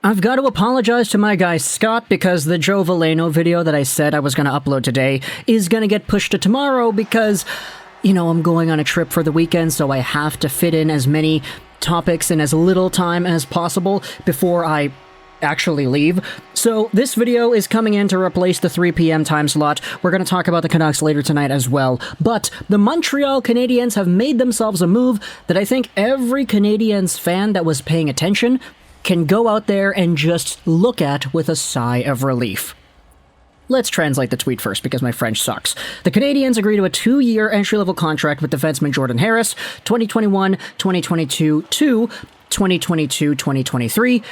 I've got to apologize to my guy Scott because the Joe Veleno video that I said I was going to upload today is going to get pushed to tomorrow because, I'm going on a trip for the weekend, so I have to fit in as many topics in as little time as possible before I actually leave. So this video is coming in to replace the 3 p.m. time slot. We're going to talk about the Canucks later tonight as well. But the Montreal Canadiens have made themselves a move that I think every Canadiens fan that was paying attention can go out there and just look at with a sigh of relief. Let's translate the tweet first because my French sucks. The Canadiens agree to a 2-year entry-level contract with defenseman Jordan Harris, 2021-2022 to 2022-2023.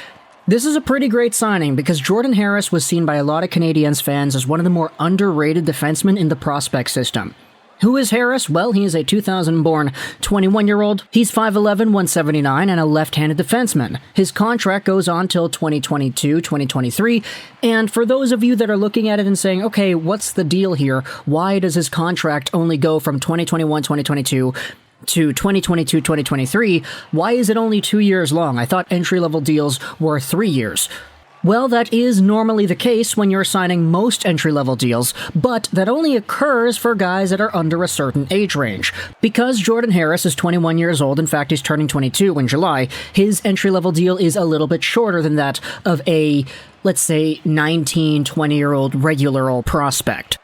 This is a pretty great signing because Jordan Harris was seen by a lot of Canadiens fans as one of the more underrated defensemen in the prospect system. Who is Harris? Well, he is a 2000-born 21-year-old. He's 5'11", 179, and a left-handed defenseman. His contract goes on till 2022-2023, and for those of you that are looking at it and saying, okay, what's the deal here? Why does his contract only go from 2021-2022 to 2022-2023? Why is it only 2 years long? I thought entry-level deals were 3 years. Well, that is normally the case when you're signing most entry-level deals, but that only occurs for guys that are under a certain age range. Because Jordan Harris is 21 years old, in fact he's turning 22 in July, his entry-level deal is a little bit shorter than that of a, let's say, 19, 20-year-old regular old prospect.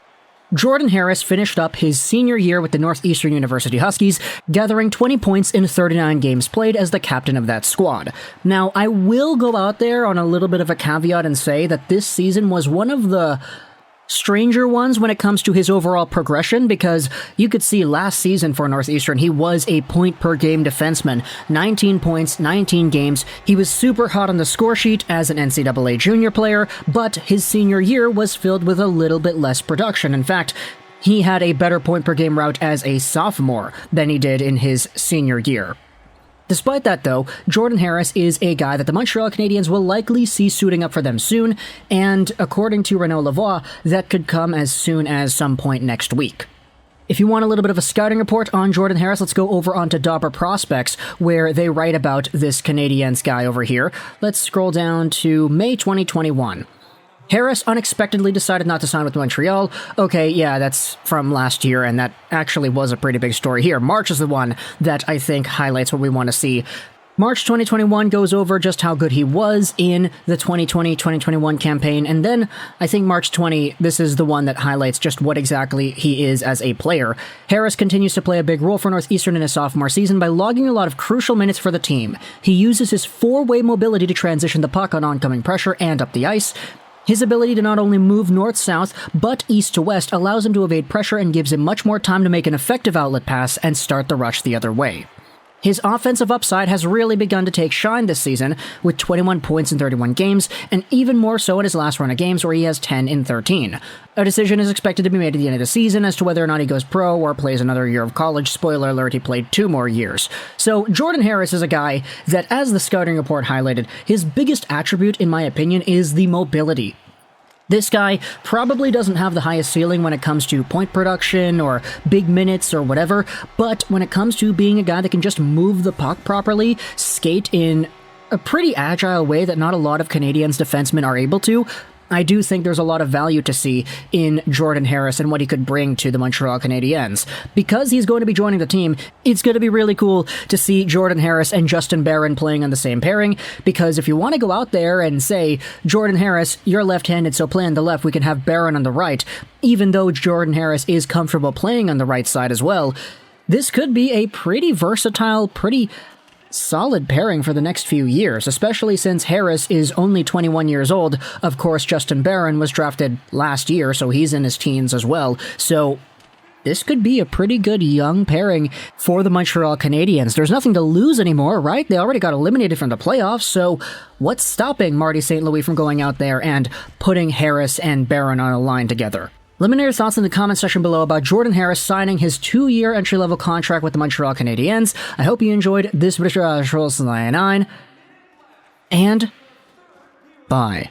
Jordan Harris finished up his senior year with the Northeastern University Huskies, gathering 20 points in 39 games played as the captain of that squad. Now, I will go out there on a little bit of a caveat and say that this season was one of the stranger ones when it comes to his overall progression, because you could see last season for Northeastern, he was a point-per-game defenseman. 19 points, 19 games. He was super hot on the score sheet as an NCAA junior player, but his senior year was filled with a little bit less production. In fact, he had a better point-per-game route as a sophomore than he did in his senior year. Despite that, though, Jordan Harris is a guy that the Montreal Canadiens will likely see suiting up for them soon, and according to Renaud Lavoie, that could come as soon as some point next week. If you want a little bit of a scouting report on Jordan Harris, let's go over onto Dobber Prospects, where they write about this Canadiens guy over here. Let's scroll down to May 2021. Harris unexpectedly decided not to sign with Montreal. Okay, yeah, that's from last year, and that actually was a pretty big story here. March is the one that I think highlights what we want to see. March 2021 goes over just how good he was in the 2020-2021 campaign, and then I think March 20, this is the one that highlights just what exactly he is as a player. Harris continues to play a big role for Northeastern in his sophomore season by logging a lot of crucial minutes for the team. He uses his four-way mobility to transition the puck on oncoming pressure and up the ice. His ability to not only move north-south, but east-to-west allows him to evade pressure and gives him much more time to make an effective outlet pass and start the rush the other way. His offensive upside has really begun to take shine this season, with 21 points in 31 games, and even more so in his last run of games where he has 10 in 13. A decision is expected to be made at the end of the season as to whether or not he goes pro or plays another year of college. Spoiler alert, he played 2 more years. So Jordan Harris is a guy that, as the scouting report highlighted, his biggest attribute, in my opinion, is the mobility. This guy probably doesn't have the highest ceiling when it comes to point production or big minutes or whatever, but when it comes to being a guy that can just move the puck properly, skate in a pretty agile way that not a lot of Canadiens defensemen are able to, I do think there's a lot of value to see in Jordan Harris and what he could bring to the Montreal Canadiens. Because he's going to be joining the team, it's going to be really cool to see Jordan Harris and Justin Barron playing on the same pairing, because if you want to go out there and say, Jordan Harris, you're left-handed, so play on the left, we can have Barron on the right, even though Jordan Harris is comfortable playing on the right side as well, this could be a pretty versatile, pretty solid pairing for the next few years, especially since Harris is only 21 years old. Of course, Justin Barron was drafted last year, so he's in his teens as well. So this could be a pretty good young pairing for the Montreal Canadiens. There's nothing to lose anymore, right? They already got eliminated from the playoffs, so what's stopping Marty St. Louis from going out there and putting Harris and Barron on a line together? Let me know your thoughts in the comment section below about Jordan Harris signing his 2-year entry-level contract with the Montreal Canadiens. I hope you enjoyed this video, and bye.